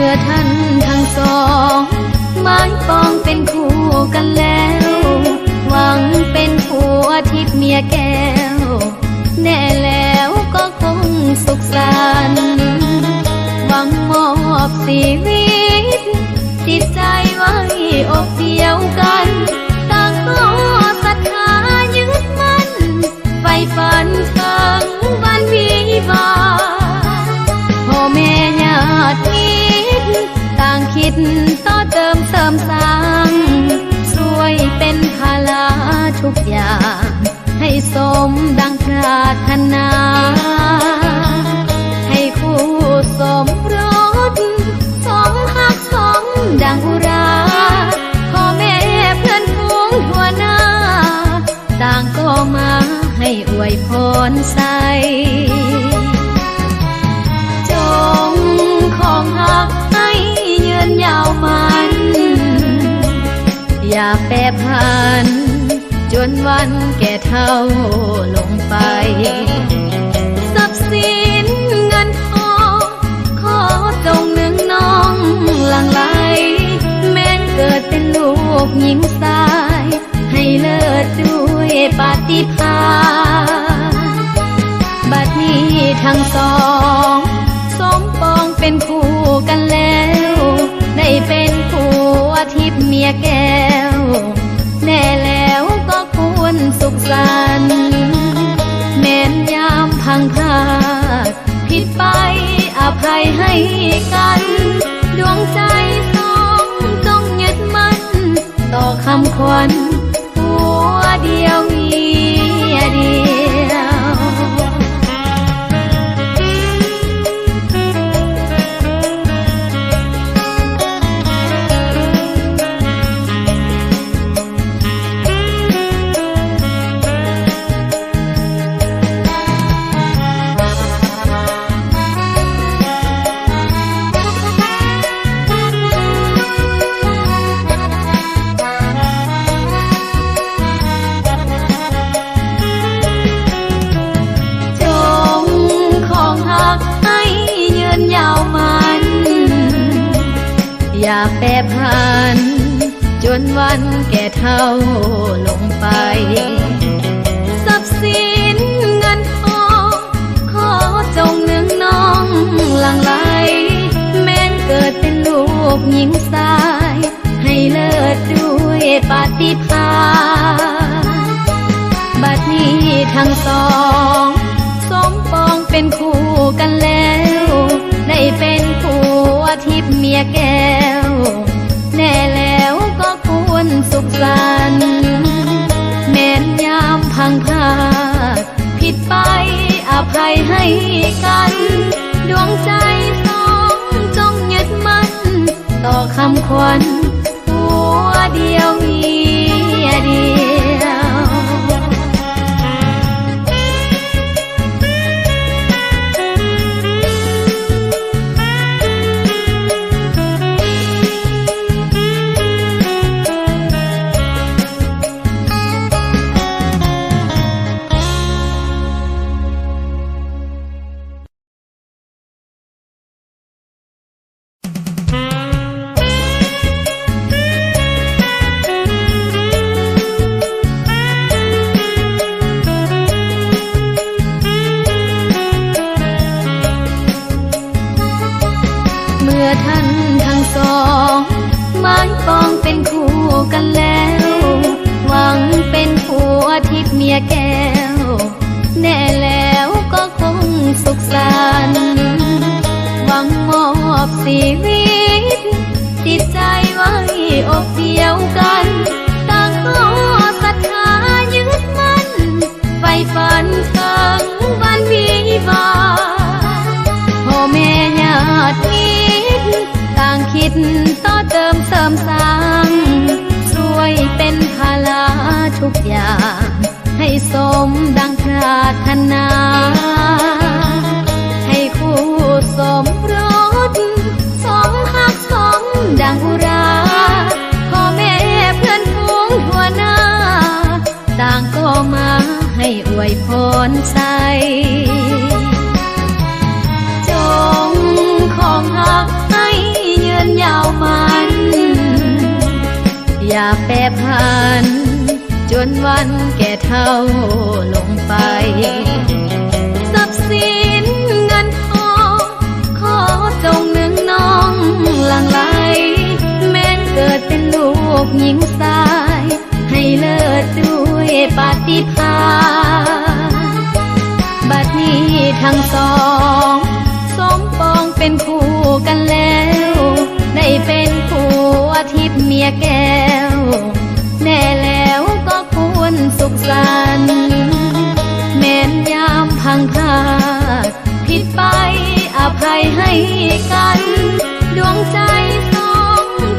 อท่านทั้งสองหมายปองเป็นคู่กันแล้วหวังเป็นผัวทิพย์เมียแก้วแน่แล้วก็คงสุขสันต์หวังมอบชีวิตจิตใจไว้อกเดียวกันต่างก็ศรัทธายึดมั่นไฟฝันถึงวันวิวาพ่อแม่ญาติมิตรต่างคิดต่อเติมเสริมสร้างช่วยเป็นภาระทุกอย่างให้สมดังปรารถนาให้คู่สมรสสองหักสองดังอุราพ่อแม่เพื่อนฝูงทั่วหน้าต่างก็มาให้อวยพรใส่จงของหักให้ยืนยาวมันอย่าแปรผันจนวันแก่เฒ่าลงไปทรัพย์สินเงินทองขอจงหนึ่งน้องหลั่งไหลแม้นเกิดเป็นลูกหญิงชายให้เลิศด้วยปาฏิภาณบัดนี้ทั้งสองสมปองเป็นคู่กันแล้วได้เป็นผัวทิพย์เมียแก้วแน่แล้วก็ควรสุขสันต์แม้นยามพังพลาดผิดไปอภัยให้กันดวงใจสองจงยึดมั่นต่อคำขวัญผัวเดียวเมียเดียวอย่าแปรผันจนวันแก่เฒ่าลงไปทรัพย์สินเงินทองขอจงหนึ่งน้องหลั่งไหลแม้นเกิดเป็นลูกหญิงชายให้เลิศด้วยปาฏิภาณบัดนี้ทั้งสองสมปองเป็นคู่กันแล้วได้เป็นผัวทิพย์เมียแก้วแน่แล้วก็ควรสุขสันต์แม้นยามพังพลาดผิดไปอภัยให้กันดวงใจสองจงยึดมั่นต่อคำขวัญผัวเดียวเมียเดียวท่านทั้งสองหมายปองเป็นคู่กันแล้วหวังเป็นผัวทิพย์เมียแก้วแน่แล้วก็คงสุขสันต์หวังมอบชีวิตจิตใจไว้อกเดียวกันต่างก็ศรัทธายึดมั่นไฟฝันถึงวันวิวาพ่อแม่ญาติมิตรต่างคิดต่อเติมเสริมสร้างช่วยเป็นภาระทุกอย่างให้สมดังปรารถนาให้คู่สมรสสองหักสองดังอุราพ่อแม่เพื่อนฝูงทั่วหน้าต่างก็มาให้อวยพรใส่จงของหักให้ าวมัน อย่าแปรผันจนวันแก่เฒ่าลงไปทรัพย์สินเงินทองขอจงนึงน้องหลั่งไหลแม้นเกิดเป็นลูกหญิงชายให้เลิศด้วยปาฏิภาณบัดนี้ทั้งสองสมปองเป็นคู่กันแล้วได้เป็นผัวทิพย์เมียแก้วแน่แล้วก็ควรสุขสันต์แม้นยามพังพลาดผิดไปอภัยให้กันดวงใจ